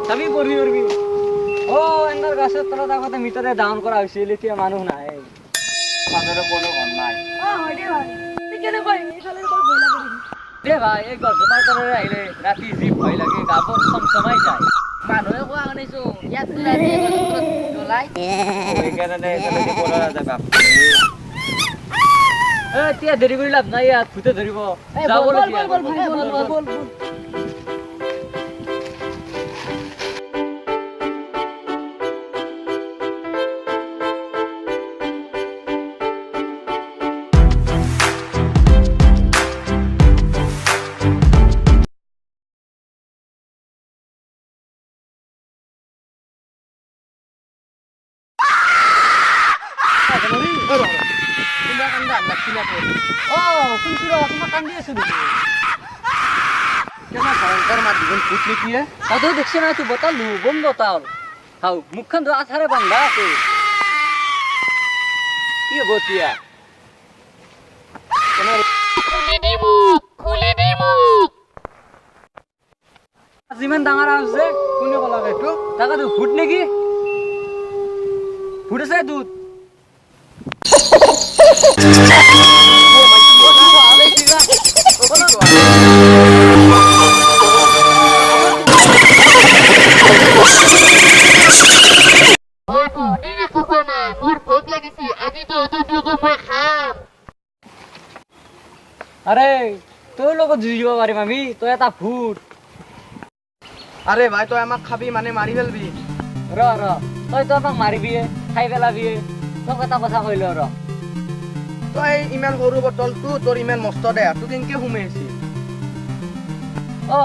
চাবি পঢ়বি পঢ়বি অ এন্দৰ গাছৰ তলত আগতে মিটাৰে ডাউন কৰা হৈছিল এতিয়া মানুহ নাই বাজাৰে কোনো ঘৰ নাই দে ভাই এই গছজোপাৰ তললৈ আহিলে ৰাতি যি ভয় লাগে গাবোৰ চমচমাই যায় মানুহে কোৱা শুনিছো ইয়াত ৰাতি জ্বলাই সেইকাৰণে একেলগে পৰা নাযায় বাপ এতিয়া দেৰি কৰি লাভ নাই ইয়াত ভূতে ধৰিব দেখছি না তুই বতাল বম বতাল হাও মুখখান তো আছাৰে বান্ধা আছে কি বতিয়া যিমান ডাঙৰ আছে কোনে কলা এইটো তাকা তো ভূত নেকি ভূত আছে দুধ আরে তোর লগত যুঁজি যাব পাৰিম আমি তই এটা ভূত আৰে ভাই তই আমাক খাবি মানে মাৰি ফেলবি ৰ তই তো আমাক মাৰিবিয়ে খাই পেলাবিয়ে তোক এটা কথা কৈলো ৰ তই ইমান সৰু বটলটো তোৰ ইমান মস্ত দেহ তোক কেনেকে সোমাইছি অ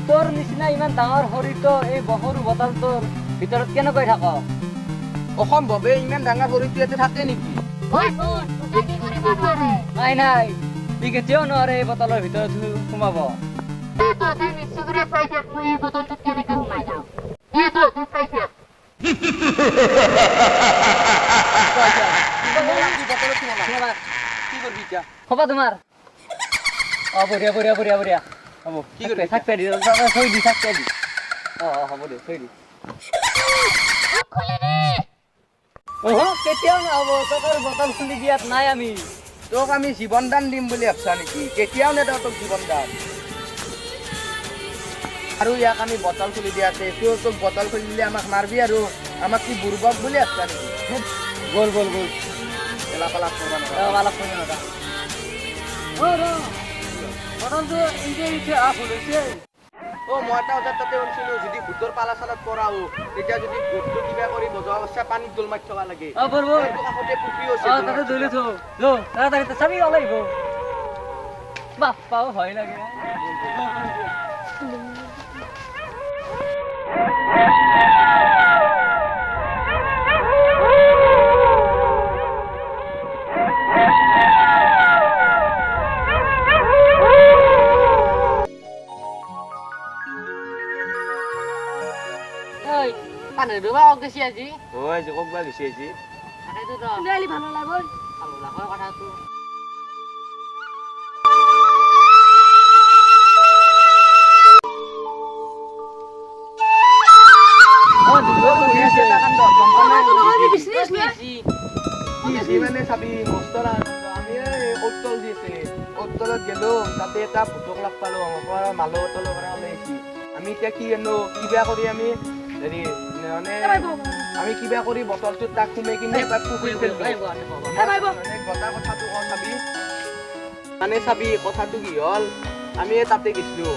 তোৰ নিচিনা ইমান ডাঙৰ শৰীৰটো এই সৰু বটলটোৰ ভিতৰত কেনেকৈ থাক অসম্ভৱে ইমান ডাঙৰ শৰীৰটো ইয়াতে থাকে নেকি নাই নাই ই কেতিয়াও নোৱাৰে এই বটলৰ ভিতৰত সোমাব হবা তোমাৰ অ বঢ়িয়া বঢ়িয়া বঢ়িয়া বঢ়িয়া হ'ব কি কৰিবি থাক পেৰি থৈ দি থাক পেৰি অ হ'ব দে থৈ দি কেতিয়াও নহ'ব তোৰ বটল খুলি দিয়াত নাই আমি তোক আমি জীৱন দান দিম বুলি ভাবছা নেকি কেতিয়াও নেদাও তোক জীৱন দান আৰু ইয়াক আমি বটল খুলি দিয়াতে তোক বটল খুলি দিলে আমাক মাৰবি আৰু আমাক কি বুৰ্বক বুলি ভাবছা নেকি গ'ল গ'ল গ'ল এলা পালা কৰবা অলপ শুনি নকা বটলটো ইনকে হৈছে মই এটা ওজাত তাতে শুনিছিলোঁ যদি ভূতৰ পালা চালাত পৰাও তেতিয়া যদি ভূতটো কিবা কৰি বজোৱা অৱস্থা পানীত দোল মাৰি থকা লাগে কাষতে পুখুৰী আছে তাতে দৌলি থ তাড়াতাড়ি চাবি ওলাইব বাপ্পাও ভয় লাগে পানী দুবা গেছি আজি হয় যে ককবা গেছি আজি তাকেতো তো উলালি ভালো লাগল কথাটো মানে চাবি মস্তৰ আমি অটল দিছে অটলত গেলো তাতে এটা ভূতক লাগ পালো মালো অটলৰ পৰা ওলাইছি আমি এতিয়া কি জানো কিবা কৰি আমি হেৰি মানে আমি কিবা কৰি বটলটোত তাক সোমাই কিনে তাক পুখুৰীত পেলালো গটা কথাটো চাবি মানে চাবি কথাটো কি হ'ল আমি তাতে গেছিলো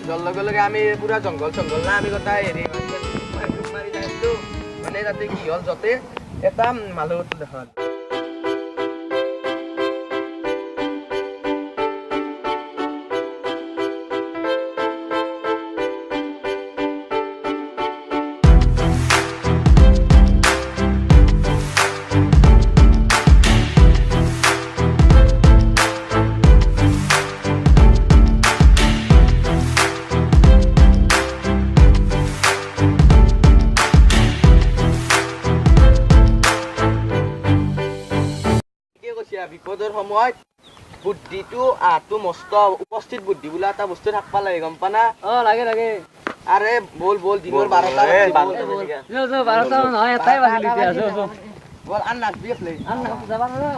যোৱাৰ লগে লগে আমি পুৰা জংঘল চংঘল না আমি গোটাই হেৰি মাৰি যাইছিলো মানে তাতে কি হ'ল য'তে এটা মালহ দেখা বিপদৰ সময়ত বুদ্ধিটো আহাটো মস্ত উপস্থিত বুদ্ধি বোলা এটা বস্তু থাকবা লাগে গম পা না অ লাগে লাগে আৰে বল বল দিনৰ 12টা যো 12টা নহয় এটাই বাজিল এতিয়া যো বল আন নাচবি আছলে আন যাবা না